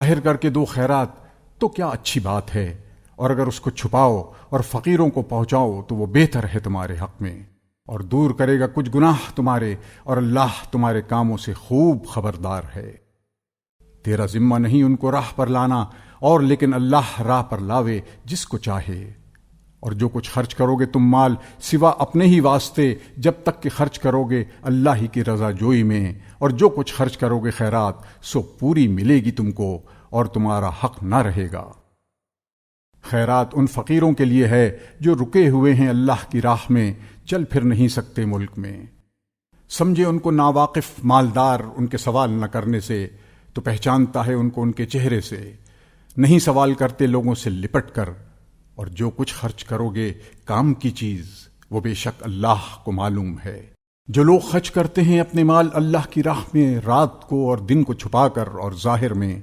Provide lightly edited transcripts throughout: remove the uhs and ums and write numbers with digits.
ظاہر کر کے دو خیرات تو کیا اچھی بات ہے، اور اگر اس کو چھپاؤ اور فقیروں کو پہنچاؤ تو وہ بہتر ہے تمہارے حق میں، اور دور کرے گا کچھ گناہ تمہارے، اور اللہ تمہارے کاموں سے خوب خبردار ہے۔ تیرا ذمہ نہیں ان کو راہ پر لانا، اور لیکن اللہ راہ پر لاوے جس کو چاہے۔ اور جو کچھ خرچ کرو گے تم مال سوا اپنے ہی واسطے، جب تک کہ خرچ کرو گے اللہ ہی کی رضا جوئی میں، اور جو کچھ خرچ کرو گے خیرات سو پوری ملے گی تم کو، اور تمہارا حق نہ رہے گا۔ خیرات ان فقیروں کے لیے ہے جو رکے ہوئے ہیں اللہ کی راہ میں، چل پھر نہیں سکتے ملک میں۔ سمجھے ان کو ناواقف مالدار ان کے سوال نہ کرنے سے، تو پہچانتا ہے ان کو ان کے چہرے سے۔ نہیں سوال کرتے لوگوں سے لپٹ کر، اور جو کچھ خرچ کرو گے کام کی چیز وہ بے شک اللہ کو معلوم ہے۔ جو لوگ خرچ کرتے ہیں اپنے مال اللہ کی راہ میں رات کو اور دن کو چھپا کر اور ظاہر میں،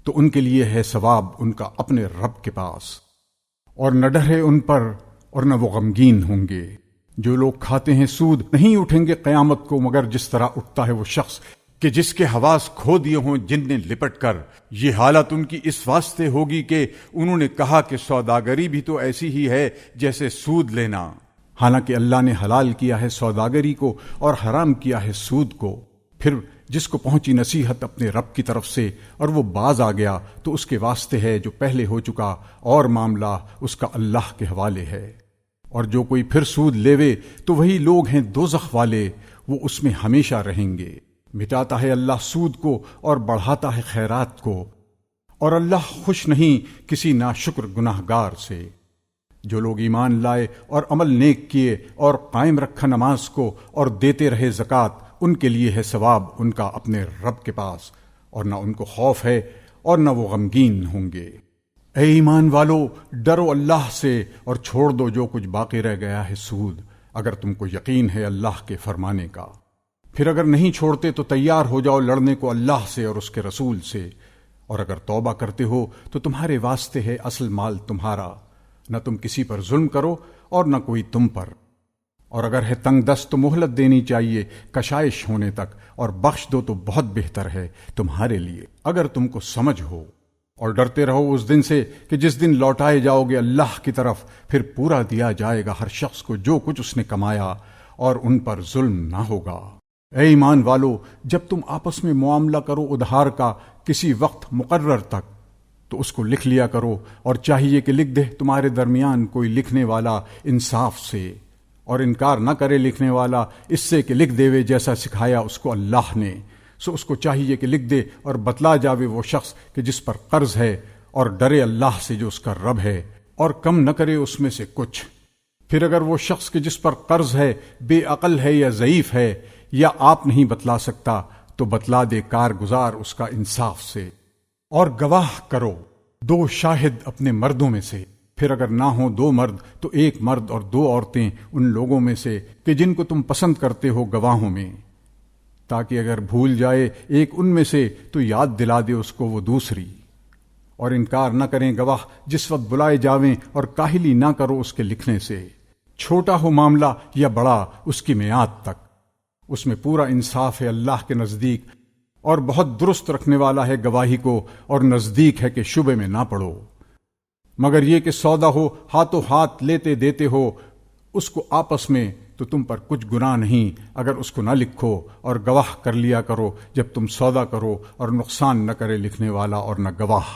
تو ان کے لیے ہے ثواب ان کا اپنے رب کے پاس، اور نہ ڈرے ان پر اور نہ وہ غمگین ہوں گے۔ جو لوگ کھاتے ہیں سود نہیں اٹھیں گے قیامت کو مگر جس طرح اٹھتا ہے وہ شخص کہ جس کے حواس کھو دیے ہوں جن نے لپٹ کر۔ یہ حالت ان کی اس واسطے ہوگی کہ انہوں نے کہا کہ سوداگری بھی تو ایسی ہی ہے جیسے سود لینا، حالانکہ اللہ نے حلال کیا ہے سوداگری کو اور حرام کیا ہے سود کو۔ پھر جس کو پہنچی نصیحت اپنے رب کی طرف سے اور وہ باز آ گیا تو اس کے واسطے ہے جو پہلے ہو چکا، اور معاملہ اس کا اللہ کے حوالے ہے۔ اور جو کوئی پھر سود لیوے تو وہی لوگ ہیں دوزخ والے، وہ اس میں ہمیشہ رہیں گے۔ مٹاتا ہے اللہ سود کو اور بڑھاتا ہے خیرات کو، اور اللہ خوش نہیں کسی ناشکر گناہ گار سے۔ جو لوگ ایمان لائے اور عمل نیک کیے اور قائم رکھا نماز کو اور دیتے رہے زکوٰۃ، ان کے لیے ہے ثواب ان کا اپنے رب کے پاس، اور نہ ان کو خوف ہے اور نہ وہ غمگین ہوں گے۔ اے ایمان والو، ڈرو اللہ سے اور چھوڑ دو جو کچھ باقی رہ گیا ہے سود، اگر تم کو یقین ہے اللہ کے فرمانے کا۔ پھر اگر نہیں چھوڑتے تو تیار ہو جاؤ لڑنے کو اللہ سے اور اس کے رسول سے، اور اگر توبہ کرتے ہو تو تمہارے واسطے ہے اصل مال تمہارا، نہ تم کسی پر ظلم کرو اور نہ کوئی تم پر۔ اور اگر ہے تنگ دست تو مہلت دینی چاہیے کشائش ہونے تک، اور بخش دو تو بہت بہتر ہے تمہارے لیے اگر تم کو سمجھ ہو۔ اور ڈرتے رہو اس دن سے کہ جس دن لوٹائے جاؤ گے اللہ کی طرف، پھر پورا دیا جائے گا ہر شخص کو جو کچھ اس نے کمایا، اور ان پر ظلم نہ ہوگا۔ اے ایمان والو، جب تم آپس میں معاملہ کرو ادھار کا کسی وقت مقرر تک، تو اس کو لکھ لیا کرو، اور چاہیے کہ لکھ دے تمہارے درمیان کوئی لکھنے والا انصاف سے، اور انکار نہ کرے لکھنے والا اس سے کہ لکھ دے جیسا سکھایا اس کو اللہ نے، سو اس کو چاہیے کہ لکھ دے اور بتلا جاوے وہ شخص کہ جس پر قرض ہے، اور ڈرے اللہ سے جو اس کا رب ہے، اور کم نہ کرے اس میں سے کچھ۔ پھر اگر وہ شخص کہ جس پر قرض ہے بے عقل ہے یا ضعیف ہے، یا آپ نہیں بتلا سکتا، تو بتلا دے کارگزار اس کا انصاف سے۔ اور گواہ کرو دو شاہد اپنے مردوں میں سے، پھر اگر نہ ہوں دو مرد تو ایک مرد اور دو عورتیں ان لوگوں میں سے کہ جن کو تم پسند کرتے ہو گواہوں میں، تاکہ اگر بھول جائے ایک ان میں سے تو یاد دلا دے اس کو وہ دوسری۔ اور انکار نہ کریں گواہ جس وقت بلائے جاویں، اور کاہلی نہ کرو اس کے لکھنے سے، چھوٹا ہو معاملہ یا بڑا اس کی میعاد تک۔ اس میں پورا انصاف ہے اللہ کے نزدیک، اور بہت درست رکھنے والا ہے گواہی کو، اور نزدیک ہے کہ شبے میں نہ پڑو۔ مگر یہ کہ سودا ہو ہاتھوں ہاتھ لیتے دیتے ہو اس کو آپس میں، تو تم پر کچھ گناہ نہیں اگر اس کو نہ لکھو، اور گواہ کر لیا کرو جب تم سودا کرو، اور نقصان نہ کرے لکھنے والا اور نہ گواہ۔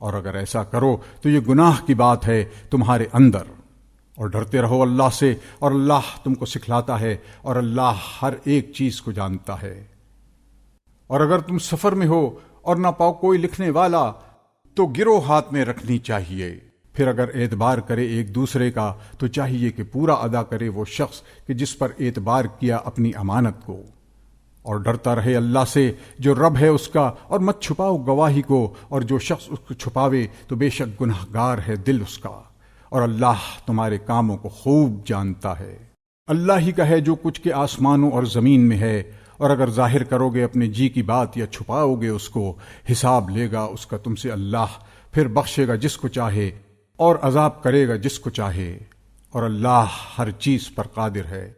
اور اگر ایسا کرو تو یہ گناہ کی بات ہے تمہارے اندر۔ اور ڈرتے رہو اللہ سے، اور اللہ تم کو سکھلاتا ہے، اور اللہ ہر ایک چیز کو جانتا ہے۔ اور اگر تم سفر میں ہو اور نہ پاؤ کوئی لکھنے والا تو گرو ہاتھ میں رکھنی چاہیے۔ پھر اگر اعتبار کرے ایک دوسرے کا تو چاہیے کہ پورا ادا کرے وہ شخص کہ جس پر اعتبار کیا اپنی امانت کو۔ اور ڈرتا رہے اللہ سے جو رب ہے اس کا، اور مت چھپاؤ گواہی کو، اور جو شخص اس کو چھپاوے تو بے شک گناہ گار ہے دل اس کا، اور اللہ تمہارے کاموں کو خوب جانتا ہے۔ اللہ ہی کا ہے جو کچھ کے آسمانوں اور زمین میں ہے، اور اگر ظاہر کرو گے اپنے جی کی بات یا چھپاؤ گے اس کو، حساب لے گا اس کا تم سے اللہ، پھر بخشے گا جس کو چاہے اور عذاب کرے گا جس کو چاہے، اور اللہ ہر چیز پر قادر ہے۔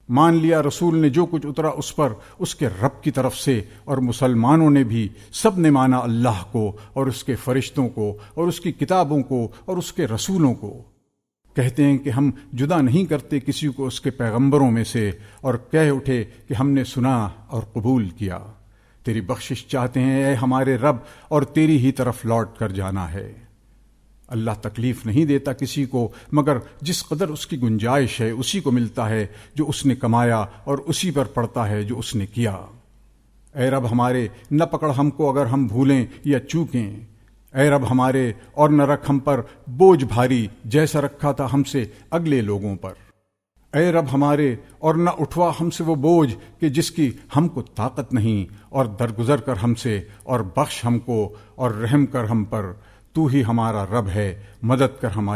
مان لیا رسول نے جو کچھ اترا اس پر اس کے رب کی طرف سے، اور مسلمانوں نے بھی سب نے مانا اللہ کو اور اس کے فرشتوں کو اور اس کی کتابوں کو اور اس کے رسولوں کو۔ کہتے ہیں کہ ہم جدا نہیں کرتے کسی کو اس کے پیغمبروں میں سے، اور کہہ اٹھے کہ ہم نے سنا اور قبول کیا۔ تیری بخشش چاہتے ہیں اے ہمارے رب، اور تیری ہی طرف لوٹ کر جانا ہے۔ اللہ تکلیف نہیں دیتا کسی کو، مگر جس قدر اس کی گنجائش ہے اسی کو ملتا ہے جو اس نے کمایا، اور اسی پر پڑتا ہے جو اس نے کیا۔ اے رب ہمارے، نہ پکڑ ہم کو اگر ہم بھولیں یا چوکیں۔ اے رب ہمارے، اور نہ رکھ ہم پر بوجھ بھاری جیسا رکھا تھا ہم سے اگلے لوگوں پر۔ اے رب ہمارے، اور نہ اٹھوا ہم سے وہ بوجھ کہ جس کی ہم کو طاقت نہیں، اور درگزر کر ہم سے، اور بخش ہم کو، اور رحم کر ہم پر۔ تو ہی ہمارا رب ہے، مدد کر ہماری۔